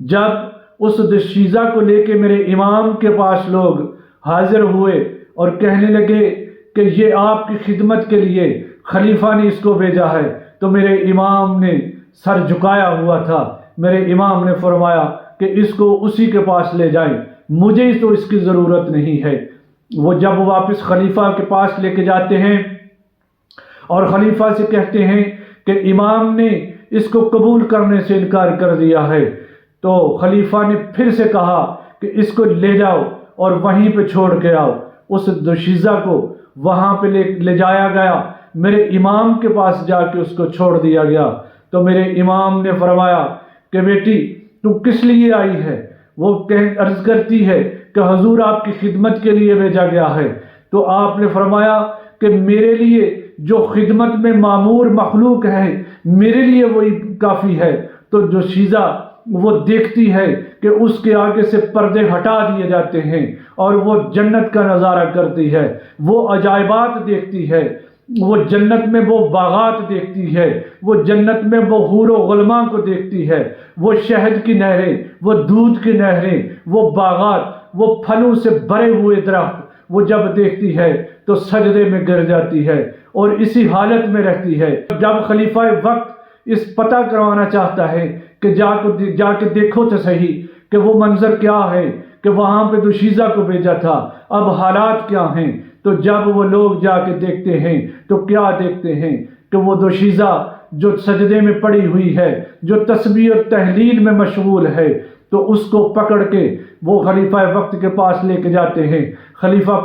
جب اس دوشیزہ کو لے کے میرے امام کے پاس لوگ حاضر ہوئے اور کہنے لگے کہ یہ آپ کی خدمت کے لیے خلیفہ نے اس کو بھیجا ہے، تو میرے امام نے سر جھکایا ہوا تھا۔ میرے امام نے فرمایا کہ اس کو اسی کے پاس لے جائیں، مجھے تو اس کی ضرورت نہیں ہے۔ وہ جب واپس خلیفہ کے پاس لے کے جاتے ہیں اور خلیفہ سے کہتے ہیں کہ امام نے اس کو قبول کرنے سے انکار کر دیا ہے، تو خلیفہ نے پھر سے کہا کہ اس کو لے جاؤ اور وہیں پہ چھوڑ کے آؤ۔ اس دوشیزہ کو وہاں پہ لے جایا گیا، میرے امام کے پاس جا کے اس کو چھوڑ دیا گیا۔ تو میرے امام نے فرمایا کہ بیٹی تو کس لیے آئی ہے؟ وہ عرض کرتی ہے کہ حضور آپ کی خدمت کے لیے بھیجا گیا ہے۔ تو آپ نے فرمایا کہ میرے لیے جو خدمت میں معمور مخلوق ہے میرے لیے وہی کافی ہے۔ تو دوشیزہ وہ دیکھتی ہے کہ اس کے آگے سے پردے ہٹا دیے جاتے ہیں اور وہ جنت کا نظارہ کرتی ہے، وہ عجائبات دیکھتی ہے، وہ جنت میں وہ باغات دیکھتی ہے، وہ جنت میں وہ حور و غلماں کو دیکھتی ہے، وہ شہد کی نہریں، وہ دودھ کی نہریں، وہ باغات، وہ پھلوں سے بھرے ہوئے درخت وہ جب دیکھتی ہے تو سجدے میں گر جاتی ہے اور اسی حالت میں رہتی ہے۔ جب خلیفہ وقت اس پتہ کروانا چاہتا ہے کہ جا کے دیکھو تو صحیح کہ وہ منظر کیا ہے، کہ وہاں پہ دوشیزہ کو بھیجا تھا، اب حالات کیا ہیں، تو جب وہ لوگ جا کے دیکھتے ہیں تو کیا دیکھتے ہیں کہ وہ دوشیزہ جو سجدے میں پڑی ہوئی ہے، جو تسبیح اور تحلیل میں مشغول ہے، تو اس کو پکڑ کے وہ خلیفہ وقت کے پاس لے کے جاتے ہیں۔ خلیفہ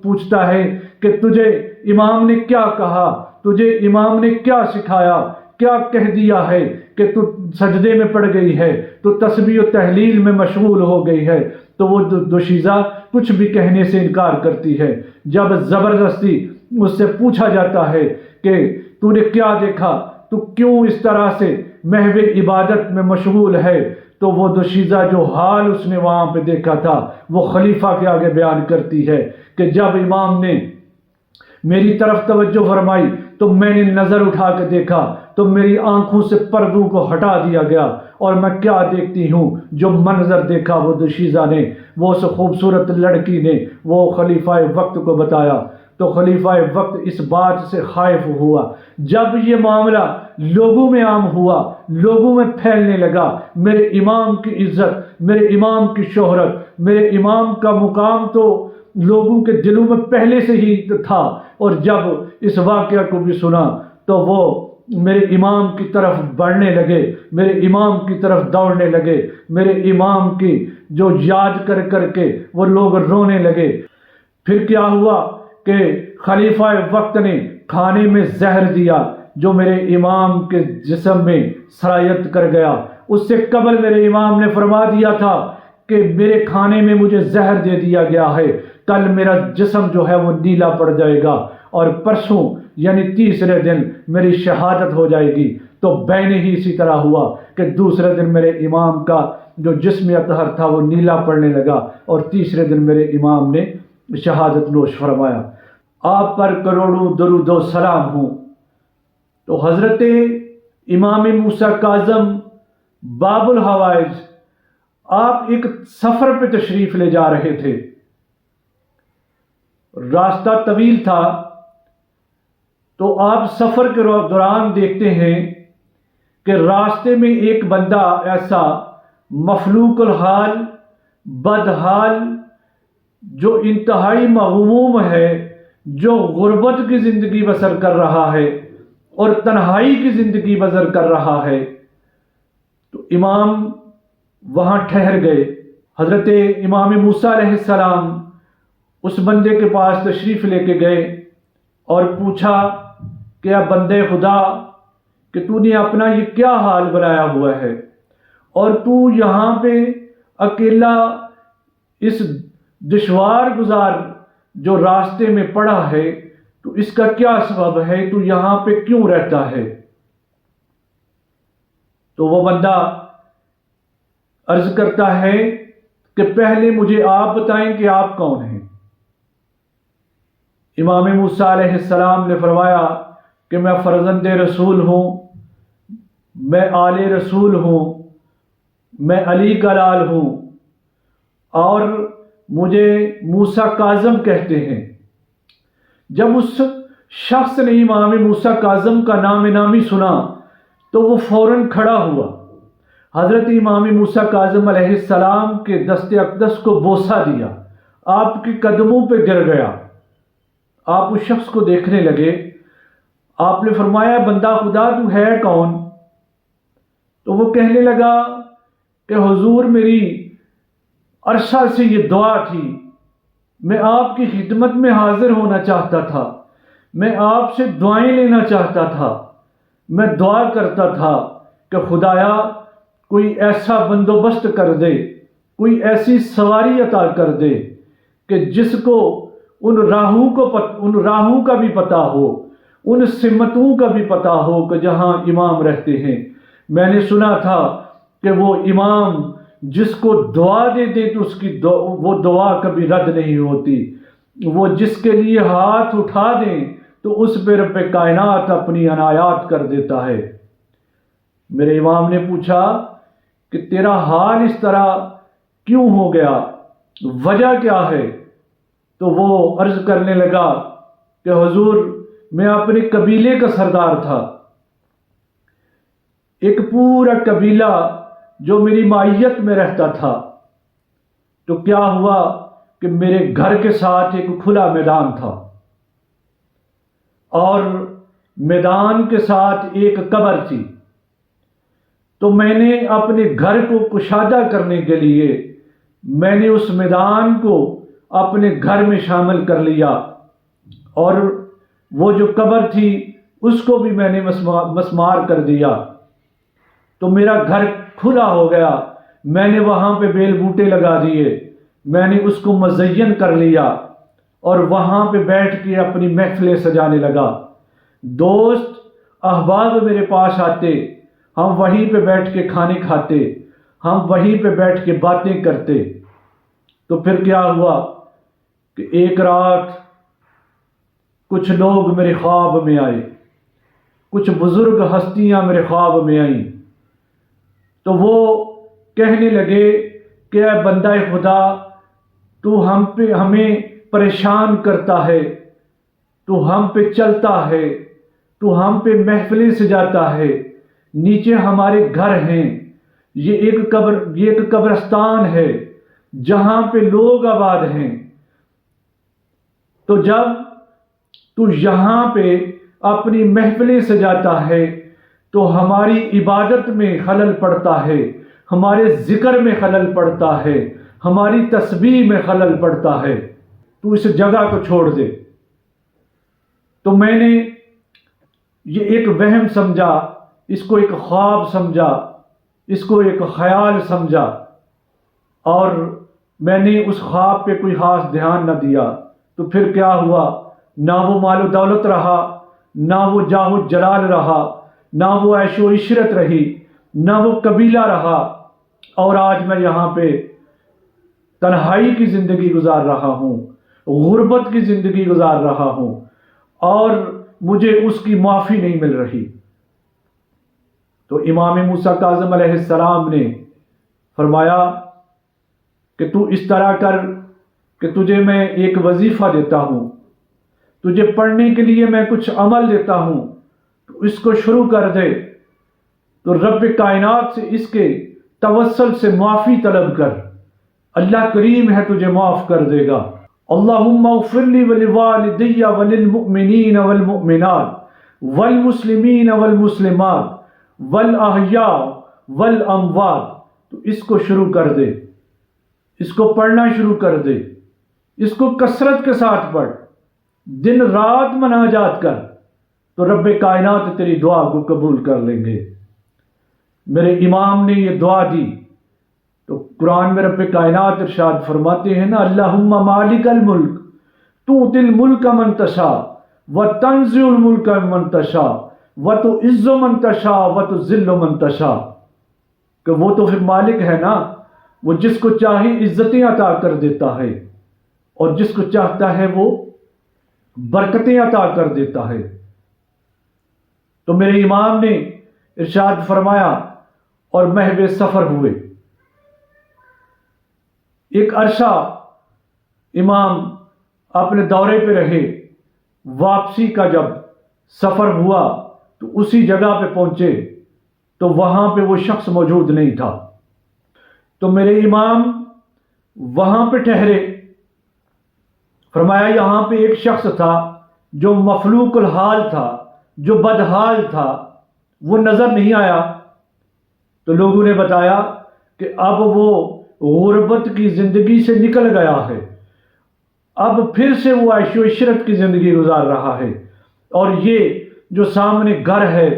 پوچھتا ہے کہ تجھے امام نے کیا کہا، تجھے امام نے کیا سکھایا، کیا کہہ دیا ہے کہ تو سجدے میں پڑ گئی ہے، تو تسبیح و تحلیل میں مشغول ہو گئی ہے؟ تو وہ دوشیزہ کچھ بھی کہنے سے انکار کرتی ہے۔ جب زبردستی اس سے پوچھا جاتا ہے کہ تو نے کیا دیکھا، تو کیوں اس طرح سے محو عبادت میں مشغول ہے، تو وہ دوشیزہ جو حال اس نے وہاں پہ دیکھا تھا وہ خلیفہ کے آگے بیان کرتی ہے کہ جب امام نے میری طرف توجہ فرمائی تو میں نے نظر اٹھا کے دیکھا تو میری آنکھوں سے پردوں کو ہٹا دیا گیا، اور میں کیا دیکھتی ہوں، جو منظر دیکھا وہ دوشیزہ نے، وہ اس خوبصورت لڑکی نے وہ خلیفہ وقت کو بتایا۔ تو خلیفہ وقت اس بات سے خائف ہوا۔ جب یہ معاملہ لوگوں میں عام ہوا، لوگوں میں پھیلنے لگا، میرے امام کی عزت، میرے امام کی شہرت، میرے امام کا مقام تو لوگوں کے دلوں میں پہلے سے ہی تھا، اور جب اس واقعہ کو بھی سنا تو وہ میرے امام کی طرف بڑھنے لگے، میرے امام کی طرف دوڑنے لگے، میرے امام کی جو یاد کر کر کے وہ لوگ رونے لگے۔ پھر کیا ہوا کہ خلیفہ وقت نے کھانے میں زہر دیا جو میرے امام کے جسم میں سرایت کر گیا۔ اس سے قبل میرے امام نے فرما دیا تھا کہ میرے کھانے میں مجھے زہر دے دیا گیا ہے، کل میرا جسم جو ہے وہ نیلا پڑ جائے گا، اور پرسوں یعنی تیسرے دن میری شہادت ہو جائے گی۔ تو بین ہی اسی طرح ہوا کہ دوسرے دن میرے امام کا جو جسم اطہر تھا وہ نیلا پڑنے لگا، اور تیسرے دن میرے امام نے شہادت نوش فرمایا۔ آپ پر کروڑوں درود و سلام ہوں۔ تو حضرت امام موسیٰ کاظم باب الحوائج آپ ایک سفر پہ تشریف لے جا رہے تھے، راستہ طویل تھا، تو آپ سفر کے دوران دیکھتے ہیں کہ راستے میں ایک بندہ ایسا مفلوق الحال، بدحال، جو انتہائی مغموم ہے، جو غربت کی زندگی بسر کر رہا ہے اور تنہائی کی زندگی بسر کر رہا ہے۔ تو امام وہاں ٹھہر گئے۔ حضرت امام موسیٰ علیہ السلام اس بندے کے پاس تشریف لے کے گئے اور پوچھا کہ اے بندے خدا، کہ تو نے اپنا یہ کیا حال بنایا ہوا ہے، اور تو یہاں پہ اکیلا اس دشوار گزار جو راستے میں پڑا ہے، تو اس کا کیا سبب ہے، تو یہاں پہ کیوں رہتا ہے؟ تو وہ بندہ عرض کرتا ہے کہ پہلے مجھے آپ بتائیں کہ آپ کون ہیں۔ امام موسیٰ علیہ السلام نے فرمایا کہ میں فرزند رسول ہوں، میں آل رسول ہوں، میں علی کا لال ہوں اور مجھے موسیٰ کاظم کہتے ہیں۔ جب اس شخص نے امام موسیٰ کاظم کا نام نامی سنا تو وہ فوراً کھڑا ہوا، حضرت امام موسیٰ کاظم علیہ السلام کے دست اقدس کو بوسہ دیا، آپ کے قدموں پہ گر گیا۔ آپ اس شخص کو دیکھنے لگے، آپ نے فرمایا بندہ خدا تو ہے کون؟ تو وہ کہنے لگا کہ حضور میری عرصہ سے یہ دعا تھی، میں آپ کی خدمت میں حاضر ہونا چاہتا تھا، میں آپ سے دعائیں لینا چاہتا تھا، میں دعا کرتا تھا کہ خدایا کوئی ایسا بندوبست کر دے، کوئی ایسی سواری عطا کر دے کہ جس کو ان راہوں کا بھی پتہ ہو، ان سمتوں کا بھی پتہ ہو کہ جہاں امام رہتے ہیں۔ میں نے سنا تھا کہ وہ امام جس کو دعا دے دے تو اس کی وہ دعا کبھی رد نہیں ہوتی، وہ جس کے لیے ہاتھ اٹھا دیں تو اس پہ رب کائنات اپنی عنایات کر دیتا ہے۔ میرے امام نے پوچھا کہ تیرا حال اس طرح کیوں ہو گیا، وجہ کیا ہے؟ تو وہ عرض کرنے لگا کہ حضور میں اپنے قبیلے کا سردار تھا، ایک پورا قبیلہ جو میری معیت میں رہتا تھا، تو کیا ہوا کہ میرے گھر کے ساتھ ایک کھلا میدان تھا اور میدان کے ساتھ ایک قبر تھی، تو میں نے اپنے گھر کو کشادہ کرنے کے لیے میں نے اس میدان کو اپنے گھر میں شامل کر لیا، اور وہ جو قبر تھی اس کو بھی میں نے مسمار کر دیا، تو میرا گھر کھلا ہو گیا۔ میں نے وہاں پہ بیل بوٹے لگا دیے، میں نے اس کو مزین کر لیا اور وہاں پہ بیٹھ کے اپنی محفلیں سجانے لگا۔ دوست احباب میرے پاس آتے، ہم وہیں پہ بیٹھ کے کھانے کھاتے، ہم وہیں پہ بیٹھ کے باتیں کرتے۔ تو پھر کیا ہوا کہ ایک رات کچھ لوگ میرے خواب میں آئے، کچھ بزرگ ہستیاں میرے خواب میں آئیں، تو وہ کہنے لگے کہ اے بندہ خدا تو ہمیں پریشان کرتا ہے، تو ہم پہ چلتا ہے، تو ہم پہ محفلیں سجاتا ہے، نیچے ہمارے گھر ہیں، یہ ایک قبرستان ہے جہاں پہ لوگ آباد ہیں، تو جب تو یہاں پہ اپنی محفلیں سجاتا ہے تو ہماری عبادت میں خلل پڑتا ہے، ہمارے ذکر میں خلل پڑتا ہے، ہماری تسبیح میں خلل پڑتا ہے، تو اس جگہ کو چھوڑ دے۔ تو میں نے یہ ایک وہم سمجھا، اس کو ایک خواب سمجھا، اس کو ایک خیال سمجھا، اور میں نے اس خواب پہ کوئی خاص دھیان نہ دیا۔ تو پھر کیا ہوا، نہ وہ مال و دولت رہا، نہ وہ جاہ و جلال رہا، نہ وہ عیش و عشرت رہی، نہ وہ قبیلہ رہا، اور آج میں یہاں پہ تنہائی کی زندگی گزار رہا ہوں، غربت کی زندگی گزار رہا ہوں، اور مجھے اس کی معافی نہیں مل رہی۔ تو امام موسیٰ کاظم علیہ السلام نے فرمایا کہ تو اس طرح کر کہ تجھے میں ایک وظیفہ دیتا ہوں، تجھے پڑھنے کے لیے میں کچھ عمل دیتا ہوں، تو اس کو شروع کر دے، تو رب کائنات سے اس کے توسل سے معافی طلب کر، اللہ کریم ہے تجھے معاف کر دے گا۔ اللہم اغفر لی ولوالدی وللمؤمنین والمؤمنات والمسلمین والمسلمات والاحیاء والاموات۔ تو اس کو شروع کر دے، اس کو پڑھنا شروع کر دے، اس کو کثرت کے ساتھ پڑھ، دن رات مناجات کر، تو رب کائنات تیری دعا کو قبول کر لیں گے۔ میرے امام نے یہ دعا دی تو قرآن میں رب کائنات ارشاد فرماتے ہیں نا، اللہم مالک الملک تؤتی الملک من تشاء وتنزع الملک من تشاء وتعز من تشاء وتذل من تشاء، کہ وہ تو پھر مالک ہے نا، وہ جس کو چاہے عزتیں عطا کر دیتا ہے اور جس کو چاہتا ہے وہ برکتیں عطا کر دیتا ہے۔ تو میرے امام نے ارشاد فرمایا اور محو سفر ہوئے، ایک عرصہ امام اپنے دورے پہ رہے، واپسی کا جب سفر ہوا تو اسی جگہ پہ پہنچے تو وہاں پہ وہ شخص موجود نہیں تھا۔ تو میرے امام وہاں پہ ٹھہرے، فرمایا یہاں پہ ایک شخص تھا جو مفلوق الحال تھا، جو بدحال تھا، وہ نظر نہیں آیا۔ تو لوگوں نے بتایا کہ اب وہ غربت کی زندگی سے نکل گیا ہے، اب پھر سے وہ عیش و عشرت کی زندگی گزار رہا ہے، اور یہ جو سامنے گھر ہے،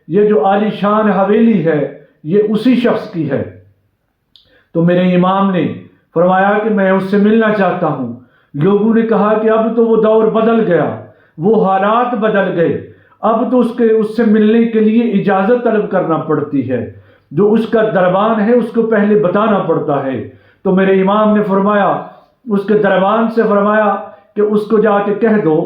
یہ جو عالی شان حویلی ہے، یہ اسی شخص کی ہے۔ تو میرے امام نے فرمایا کہ میں اس سے ملنا چاہتا ہوں۔ لوگوں نے کہا کہ اب تو وہ دور بدل گیا، وہ حالات بدل گئے، اب تو اس سے ملنے کے لیے اجازت طلب کرنا پڑتی ہے، جو اس کا دربان ہے اس کو پہلے بتانا پڑتا ہے۔ تو میرے امام نے فرمایا، اس کے دربان سے فرمایا کہ اس کو جا کے کہہ دو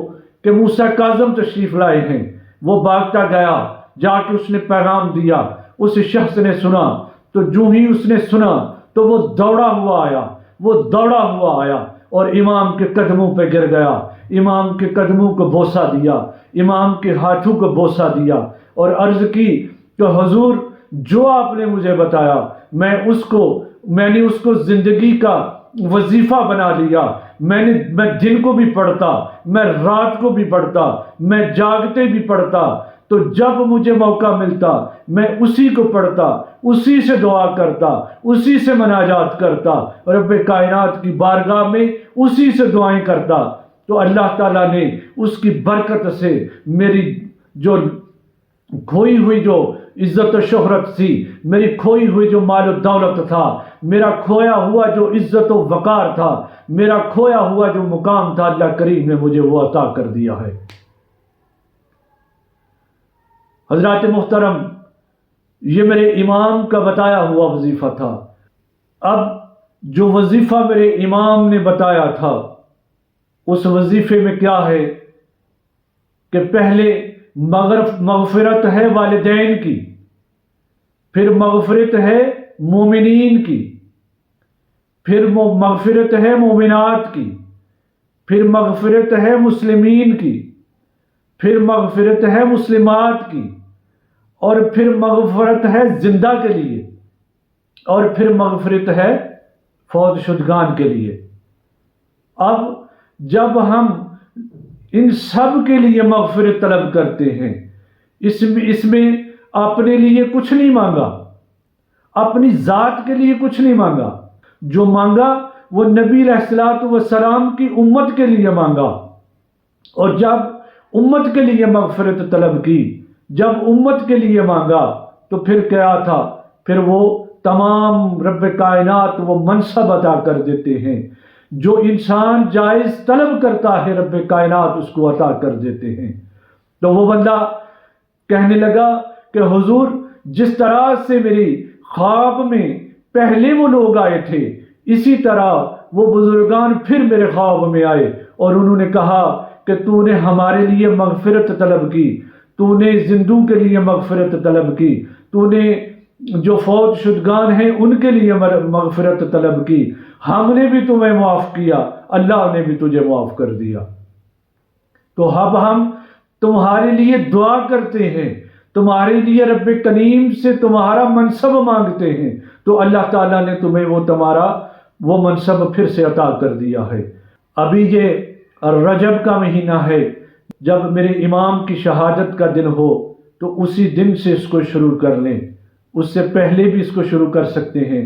کہ موسیٰ کاظم تشریف لائے ہیں۔ وہ بھاگتا گیا، جا کے اس نے پیغام دیا، اس شخص نے سنا، تو جو ہی اس نے سنا تو وہ دوڑا ہوا آیا اور امام کے قدموں پہ گر گیا، امام کے قدموں کو بوسہ دیا، امام کے ہاتھوں کو بوسہ دیا، اور عرض کی کہ حضور جو آپ نے مجھے بتایا میں نے اس کو زندگی کا وظیفہ بنا لیا۔ میں دن کو بھی پڑھتا، میں رات کو بھی پڑھتا، میں جاگتے بھی پڑھتا، تو جب مجھے موقع ملتا میں اسی کو پڑھتا، اسی سے دعا کرتا، اسی سے مناجات کرتا، رب کائنات کی بارگاہ میں اسی سے دعائیں کرتا۔ تو اللہ تعالیٰ نے اس کی برکت سے میری جو کھوئی ہوئی جو عزت و شہرت تھی، میری کھوئی ہوئی جو مال و دولت تھا، میرا کھویا ہوا جو عزت و وقار تھا، میرا کھویا ہوا جو مقام تھا، اللہ کریم نے مجھے وہ عطا کر دیا ہے۔ حضرات محترم، یہ میرے امام کا بتایا ہوا وظیفہ تھا۔ اب جو وظیفہ میرے امام نے بتایا تھا، اس وظیفے میں کیا ہے کہ پہلے مغفرت ہے والدین کی، پھر مغفرت ہے مومنین کی، پھر مغفرت ہے مومنات کی، پھر مغفرت ہے مسلمین کی، پھر مغفرت ہے مسلمات کی، اور پھر مغفرت ہے زندہ کے لیے، اور پھر مغفرت ہے فوت شدگان کے لیے۔ اب جب ہم ان سب کے لیے مغفرت طلب کرتے ہیں، اس میں اپنے لیے کچھ نہیں مانگا، اپنی ذات کے لیے کچھ نہیں مانگا، جو مانگا وہ نبی علیہ الصلوۃ والسلام کی امت کے لیے مانگا۔ اور جب امت کے لیے مغفرت طلب کی، جب امت کے لیے مانگا، تو پھر کیا تھا؟ پھر وہ تمام رب کائنات وہ منصب عطا کر دیتے ہیں، جو انسان جائز طلب کرتا ہے رب کائنات اس کو عطا کر دیتے ہیں۔ تو وہ بندہ کہنے لگا کہ حضور جس طرح سے میری خواب میں پہلے وہ لوگ آئے تھے، اسی طرح وہ بزرگان پھر میرے خواب میں آئے، اور انہوں نے کہا کہ تو نے ہمارے لیے مغفرت طلب کی، تو نے زندوں کے لیے مغفرت طلب کی، تو نے جو فوت شدگان ہیں ان کے لیے مغفرت طلب کی، ہم نے بھی تمہیں معاف کیا، اللہ نے بھی تجھے معاف کر دیا۔ تو اب ہم تمہارے لیے دعا کرتے ہیں، تمہارے لیے رب کریم سے تمہارا منصب مانگتے ہیں، تو اللہ تعالیٰ نے تمہیں وہ منصب پھر سے عطا کر دیا ہے۔ ابھی یہ رجب کا مہینہ ہے، جب میرے امام کی شہادت کا دن ہو تو اسی دن سے اس کو شروع کر لیں، اس سے پہلے بھی اس کو شروع کر سکتے ہیں،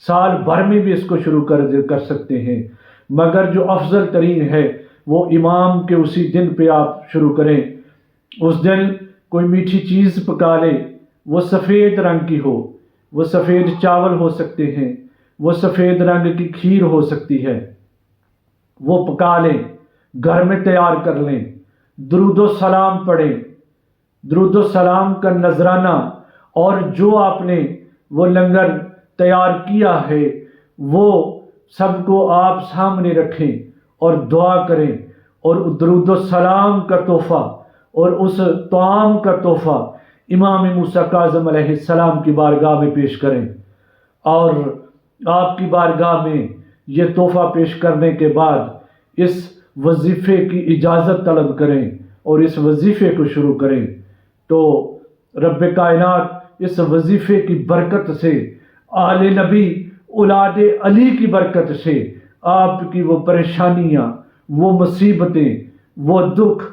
سال بھر میں بھی اس کو شروع کر سکتے ہیں، مگر جو افضل ترین ہے وہ امام کے اسی دن پہ آپ شروع کریں۔ اس دن کوئی میٹھی چیز پکا لیں، وہ سفید رنگ کی ہو، وہ سفید چاول ہو سکتے ہیں، وہ سفید رنگ کی کھیر ہو سکتی ہے، وہ پکا لیں، گھر میں تیار کر لیں، درود و سلام پڑھیں، درود و سلام کا نذرانہ، اور جو آپ نے وہ لنگر تیار کیا ہے وہ سب کو آپ سامنے رکھیں اور دعا کریں، اور درود و سلام کا تحفہ اور اس طعام کا تحفہ امام موسیٰ کاظم علیہ السلام کی بارگاہ میں پیش کریں، اور آپ کی بارگاہ میں یہ تحفہ پیش کرنے کے بعد اس وظیفے کی اجازت طلب کریں اور اس وظیفے کو شروع کریں تو رب کائنات اس وظیفے کی برکت سے، آل نبی اولاد علی کی برکت سے آپ کی وہ پریشانیاں، وہ مصیبتیں، وہ دکھ،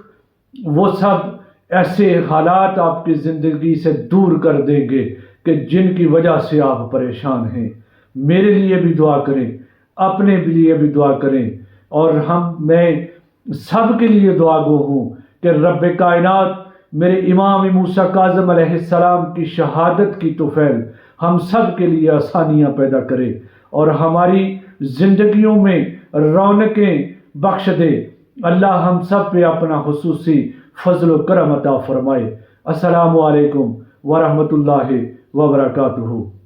وہ سب ایسے حالات آپ کی زندگی سے دور کر دیں گے کہ جن کی وجہ سے آپ پریشان ہیں۔ میرے لیے بھی دعا کریں، اپنے لیے بھی دعا کریں، اور میں سب کے لیے دعا گو ہوں کہ رب کائنات میرے امام موسیٰ کاظم علیہ السلام کی شہادت کی طفیل ہم سب کے لیے آسانیاں پیدا کرے اور ہماری زندگیوں میں رونقیں بخش دے۔ اللہ ہم سب پہ اپنا خصوصی فضل و کرم عطا فرمائے۔ السلام علیکم ورحمۃ اللہ وبرکاتہ۔